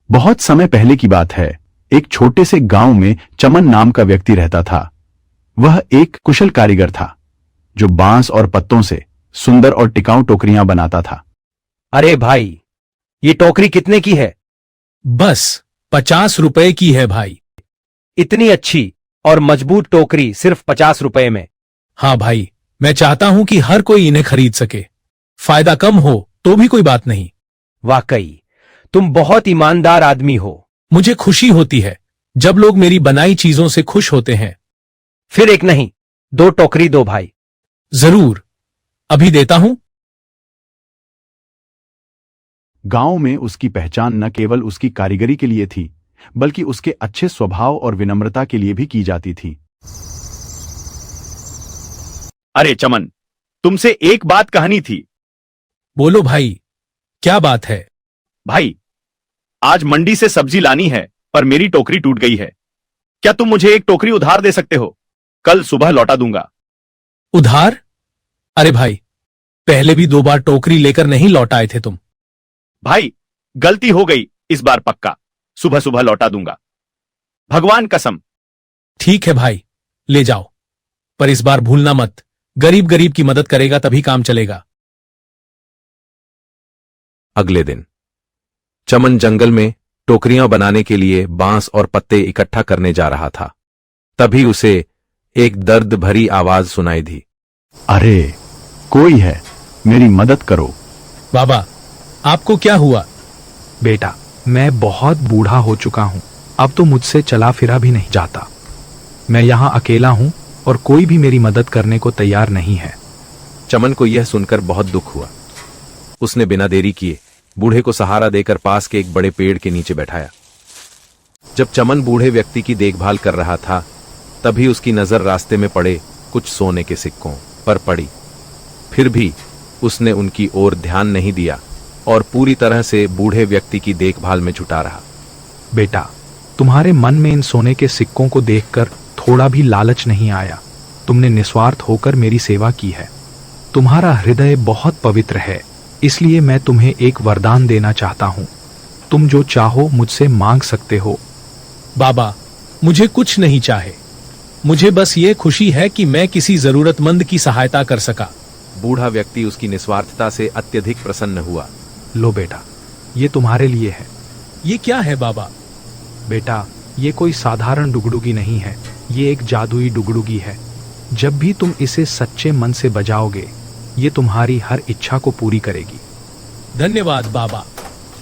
बहुत समय पहले की बात है। एक छोटे से गांव में चमन नाम का व्यक्ति रहता था। वह एक कुशल कारीगर था जो बांस और पत्तों से सुंदर और टिकाऊ टोकरियां बनाता था। अरे भाई, ये टोकरी कितने की है? बस 50 रुपए की है भाई। इतनी अच्छी और मजबूत टोकरी सिर्फ 50 रुपए में? हाँ भाई, मैं चाहता हूं कि हर कोई इन्हें खरीद सके। फायदा कम हो तो भी कोई बात नहीं। वाकई तुम बहुत ईमानदार आदमी हो। मुझे खुशी होती है जब लोग मेरी बनाई चीजों से खुश होते हैं। फिर एक नहीं, 2 टोकरी दो भाई। जरूर, अभी देता हूं। गांव में उसकी पहचान न केवल उसकी कारीगरी के लिए थी, बल्कि उसके अच्छे स्वभाव और विनम्रता के लिए भी की जाती थी। अरे चमन, तुमसे एक बात कहनी थी। बोलो भाई, क्या बात है? भाई, आज मंडी से सब्जी लानी है पर मेरी टोकरी टूट गई है। क्या तुम मुझे एक टोकरी उधार दे सकते हो? कल सुबह लौटा दूंगा। उधार? अरे भाई, पहले भी 2 बार टोकरी लेकर नहीं लौट आए थे तुम। भाई, गलती हो गई, इस बार पक्का सुबह सुबह लौटा दूंगा, भगवान कसम। ठीक है भाई, ले जाओ, पर इस बार भूलना मत, गरीब गरीब की मदद करेगा तभी काम चलेगा। अगले दिन चमन जंगल में टोकरियां बनाने के लिए बांस और पत्ते इकट्ठा करने जा रहा था। तभी उसे एक दर्द भरी आवाज सुनाई दी। अरे, कोई है, मेरी मदद करो। बाबा, आपको क्या हुआ? बेटा, मैं बहुत बूढ़ा हो चुका हूं, अब तो मुझसे चला फिरा भी नहीं जाता। मैं यहां अकेला हूं और कोई भी मेरी मदद करने को तैयार नहीं है। चमन को यह सुनकर बहुत दुख हुआ। उसने बिना देरी किए बूढ़े को सहारा देकर पास के एक बड़े पेड़ के नीचे बैठाया। जब चमन बूढ़े व्यक्ति की देखभाल कर रहा था, तभी उसकी नजर रास्ते में पड़े कुछ सोने के सिक्कों पर पड़ी। फिर भी उसने उनकी ओर ध्यान नहीं दिया और पूरी तरह से बूढ़े व्यक्ति की देखभाल में जुटा रहा। बेटा, तुम्हारे मन में इन सोने के सिक्कों को देखकर थोड़ा भी लालच नहीं आया। तुमने निस्वार्थ होकर मेरी सेवा की है। तुम्हारा हृदय बहुत पवित्र है, इसलिए मैं तुम्हें एक वरदान देना चाहता हूं। तुम जो चाहो मुझसे मांग सकते हो। बाबा, मुझे कुछ नहीं चाहे। मुझे बस ये खुशी है कि मैं किसी जरूरतमंद की सहायता कर सका। बूढ़ा व्यक्ति उसकी निस्वार्थता से अत्यधिक प्रसन्न हुआ। लो बेटा, ये तुम्हारे लिए है। ये क्या है बाबा? बेटा, ये कोई साधारण डुगडुगी नहीं है, ये एक जादुई डुगडुगी है। जब भी तुम इसे सच्चे मन से बजाओगे, ये तुम्हारी हर इच्छा को पूरी करेगी। धन्यवाद बाबा।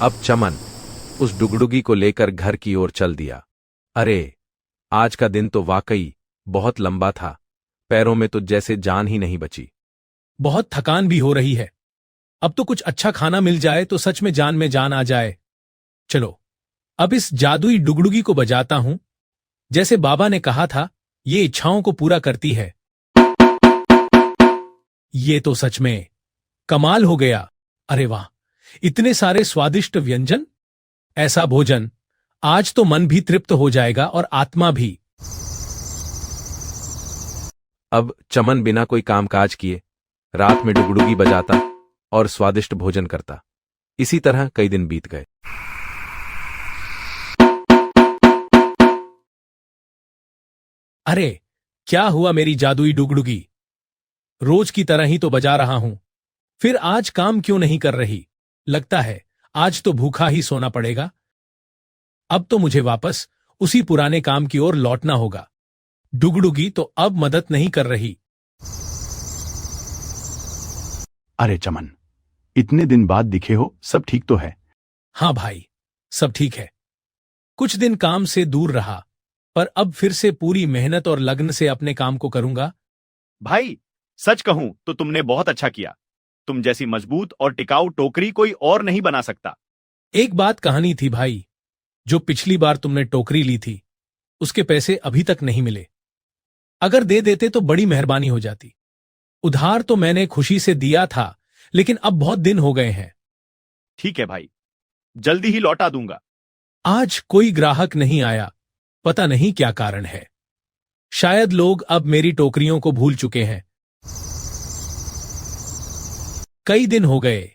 अब चमन उस डुगडुगी को लेकर घर की ओर चल दिया। अरे, आज का दिन तो वाकई बहुत लंबा था। पैरों में तो जैसे जान ही नहीं बची। बहुत थकान भी हो रही है। अब तो कुछ अच्छा खाना मिल जाए तो सच में जान आ जाए। चलो, अब इस जादुई डुगडुगी को बजाता हूं। जैसे बाबा ने कहा था, ये इच्छाओं को पूरा करती है। ये तो सच में कमाल हो गया। अरे वाह, इतने सारे स्वादिष्ट व्यंजन! ऐसा भोजन, आज तो मन भी तृप्त हो जाएगा और आत्मा भी। अब चमन बिना कोई कामकाज किए रात में डुगडुगी बजाता और स्वादिष्ट भोजन करता। इसी तरह कई दिन बीत गए। अरे, क्या हुआ मेरी जादुई डुगडुगी? रोज की तरह ही तो बजा रहा हूं, फिर आज काम क्यों नहीं कर रही? लगता है आज तो भूखा ही सोना पड़ेगा। अब तो मुझे वापस उसी पुराने काम की ओर लौटना होगा। डुगडुगी तो अब मदद नहीं कर रही। अरे चमन, इतने दिन बाद दिखे हो, सब ठीक तो है? हाँ भाई, सब ठीक है। कुछ दिन काम से दूर रहा, पर अब फिर से पूरी मेहनत और लगन से अपने काम को करूंगा। भाई, सच कहूं तो तुमने बहुत अच्छा किया। तुम जैसी मजबूत और टिकाऊ टोकरी कोई और नहीं बना सकता। एक बात कहानी थी भाई, जो पिछली बार तुमने टोकरी ली थी, उसके पैसे अभी तक नहीं मिले। अगर दे देते तो बड़ी मेहरबानी हो जाती। उधार तो मैंने खुशी से दिया था, लेकिन अब बहुत दिन हो गए हैं। ठीक है भाई, जल्दी ही लौटा दूंगा। आज कोई ग्राहक नहीं आया, पता नहीं क्या कारण है। शायद लोग अब मेरी टोकरियों को भूल चुके हैं। कई दिन हो गए,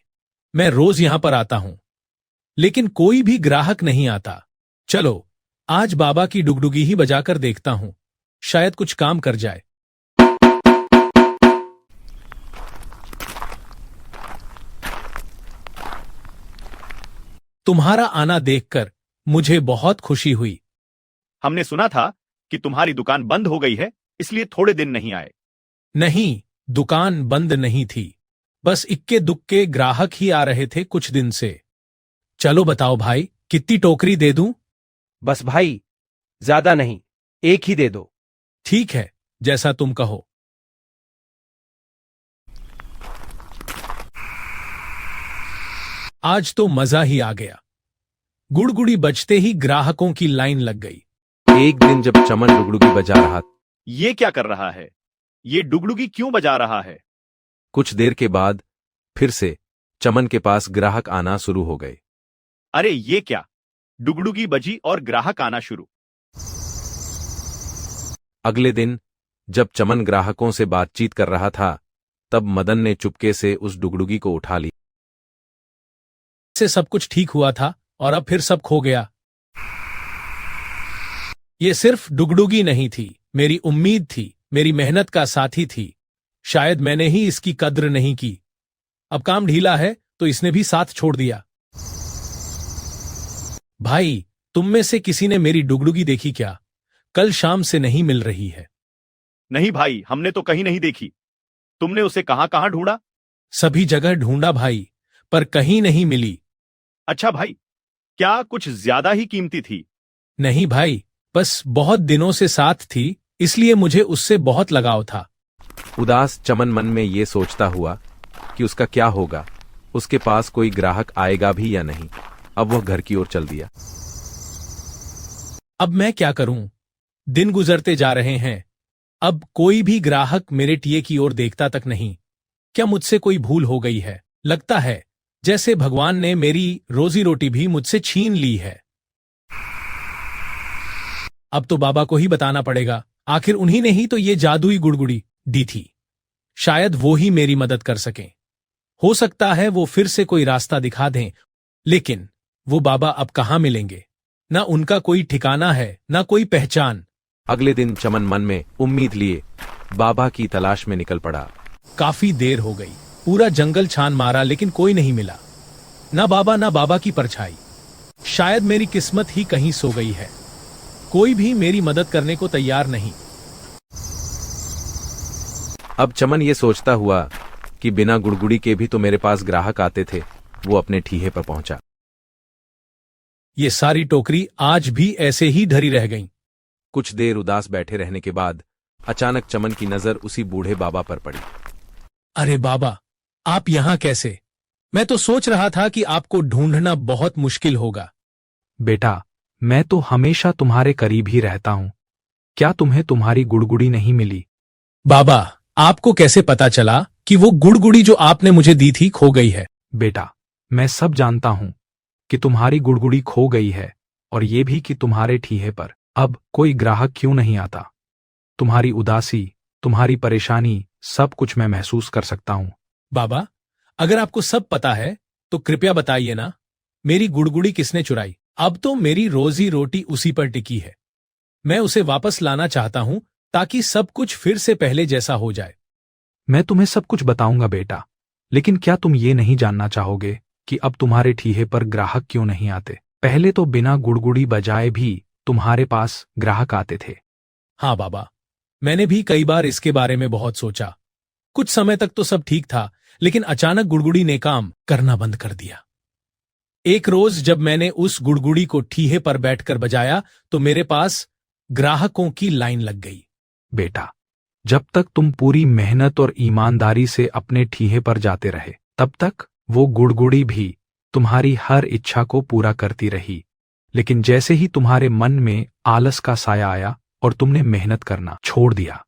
मैं रोज यहां पर आता हूं, लेकिन कोई भी ग्राहक नहीं आता। चलो आज बाबा की डुगडुगी ही बजाकर देखता हूं, शायद कुछ काम कर जाए। तुम्हारा आना देखकर मुझे बहुत खुशी हुई। हमने सुना था कि तुम्हारी दुकान बंद हो गई है, इसलिए थोड़े दिन नहीं आए। नहीं, दुकान बंद नहीं थी, बस इक्के दुक्के ग्राहक ही आ रहे थे कुछ दिन से। चलो बताओ भाई, कितनी टोकरी दे दूं? बस भाई, ज्यादा नहीं, एक ही दे दो। ठीक है, जैसा तुम कहो। आज तो मजा ही आ गया। गुड़गुड़ी बजते ही ग्राहकों की लाइन लग गई। एक दिन जब चमन डुगडुगी बजा रहा, ये क्या कर रहा है? ये डुगडुगी क्यों बजा रहा है? कुछ देर के बाद फिर से चमन के पास ग्राहक आना शुरू हो गए। अरे ये क्या, डुगडुगी बजी और ग्राहक आना शुरू। अगले दिन जब चमन ग्राहकों से बातचीत कर रहा था, तब मदन ने चुपके से उस डुगडुगी को उठा लिया। से सब कुछ ठीक हुआ था और अब फिर सब खो गया। ये सिर्फ डुगडुगी नहीं थी, मेरी उम्मीद थी, मेरी मेहनत का साथी थी। शायद मैंने ही इसकी कद्र नहीं की। अब काम ढीला है तो इसने भी साथ छोड़ दिया। भाई, तुम में से किसी ने मेरी डुगडुगी देखी क्या? कल शाम से नहीं मिल रही है। नहीं भाई, हमने तो कहीं नहीं देखी। तुमने उसे कहां कहां ढूंढा? सभी जगह ढूंढा भाई, पर कहीं नहीं मिली। अच्छा भाई, क्या कुछ ज्यादा ही कीमती थी? नहीं भाई, बस बहुत दिनों से साथ थी, इसलिए मुझे उससे बहुत लगाव था। उदास चमन मन में ये सोचता हुआ कि उसका क्या होगा, उसके पास कोई ग्राहक आएगा भी या नहीं। अब वह घर की ओर चल दिया। अब मैं क्या करूं? दिन गुजरते जा रहे हैं, अब कोई भी ग्राहक मेरे टीए की ओर देखता तक नहीं। क्या मुझसे कोई भूल हो गई है? लगता है जैसे भगवान ने मेरी रोजी रोटी भी मुझसे छीन ली है। अब तो बाबा को ही बताना पड़ेगा, आखिर उन्हीं ने ही तो ये जादुई गुड़गुड़ी दी थी। शायद वो ही मेरी मदद कर सकें। हो सकता है वो फिर से कोई रास्ता दिखा दें, लेकिन वो बाबा अब कहां मिलेंगे? ना उनका कोई ठिकाना है, ना कोई पहचान। अगले दिन चमन मन में उम्मीद लिए बाबा की तलाश में निकल पड़ा। काफी देर हो गई, पूरा जंगल छान मारा, लेकिन कोई नहीं मिला। ना बाबा की परछाई। शायद मेरी किस्मत ही कहीं सो गई है। कोई भी मेरी मदद करने को तैयार नहीं। अब चमन ये सोचता हुआ कि बिना गुड़गुड़ी के भी तो मेरे पास ग्राहक आते थे, वो अपने ठीहे पर पहुंचा। ये सारी टोकरी आज भी ऐसे ही धरी रह गई। कुछ देर उदास बैठे रहने के बाद अचानक चमन की नजर उसी बूढ़े बाबा पर पड़ी। अरे बाबा, आप यहां कैसे? मैं तो सोच रहा था कि आपको ढूंढना बहुत मुश्किल होगा। बेटा, मैं तो हमेशा तुम्हारे करीब ही रहता हूं। क्या तुम्हें तुम्हारी गुड़गुड़ी नहीं मिली? बाबा, आपको कैसे पता चला कि वो गुड़गुड़ी जो आपने मुझे दी थी खो गई है? बेटा, मैं सब जानता हूं कि तुम्हारी गुड़गुड़ी खो गई है, और ये भी कि तुम्हारे ठीहे पर अब कोई ग्राहक क्यों नहीं आता। तुम्हारी उदासी, तुम्हारी परेशानी, सब कुछ मैं महसूस कर सकता हूं। बाबा, अगर आपको सब पता है तो कृपया बताइए ना, मेरी गुड़गुड़ी किसने चुराई? अब तो मेरी रोजी रोटी उसी पर टिकी है। मैं उसे वापस लाना चाहता हूं ताकि सब कुछ फिर से पहले जैसा हो जाए। मैं तुम्हें सब कुछ बताऊंगा बेटा, लेकिन क्या तुम ये नहीं जानना चाहोगे कि अब तुम्हारे ठीहे पर ग्राहक क्यों नहीं आते? पहले तो बिना गुड़गुड़ी बजाए भी तुम्हारे पास ग्राहक आते थे। हाँ बाबा, मैंने भी कई बार इसके बारे में बहुत सोचा। कुछ समय तक तो सब ठीक था, लेकिन अचानक गुड़गुड़ी ने काम करना बंद कर दिया। एक रोज जब मैंने उस गुड़गुड़ी को ठीहे पर बैठकर बजाया तो मेरे पास ग्राहकों की लाइन लग गई। बेटा, जब तक तुम पूरी मेहनत और ईमानदारी से अपने ठीहे पर जाते रहे, तब तक वो गुड़गुड़ी भी तुम्हारी हर इच्छा को पूरा करती रही। लेकिन जैसे ही तुम्हारे मन में आलस का साया आया और तुमने मेहनत करना छोड़ दिया,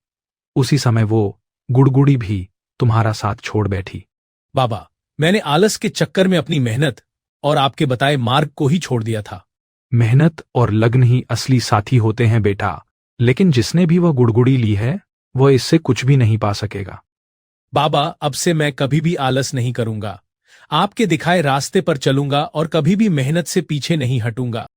उसी समय वो गुड़गुड़ी भी तुम्हारा साथ छोड़ बैठी। बाबा, मैंने आलस के चक्कर में अपनी मेहनत और आपके बताए मार्ग को ही छोड़ दिया था। मेहनत और लगन ही असली साथी होते हैं बेटा, लेकिन जिसने भी वह गुड़गुड़ी ली है, वह इससे कुछ भी नहीं पा सकेगा। बाबा, अब से मैं कभी भी आलस नहीं करूंगा। आपके दिखाए रास्ते पर चलूंगा और कभी भी मेहनत से पीछे नहीं हटूंगा।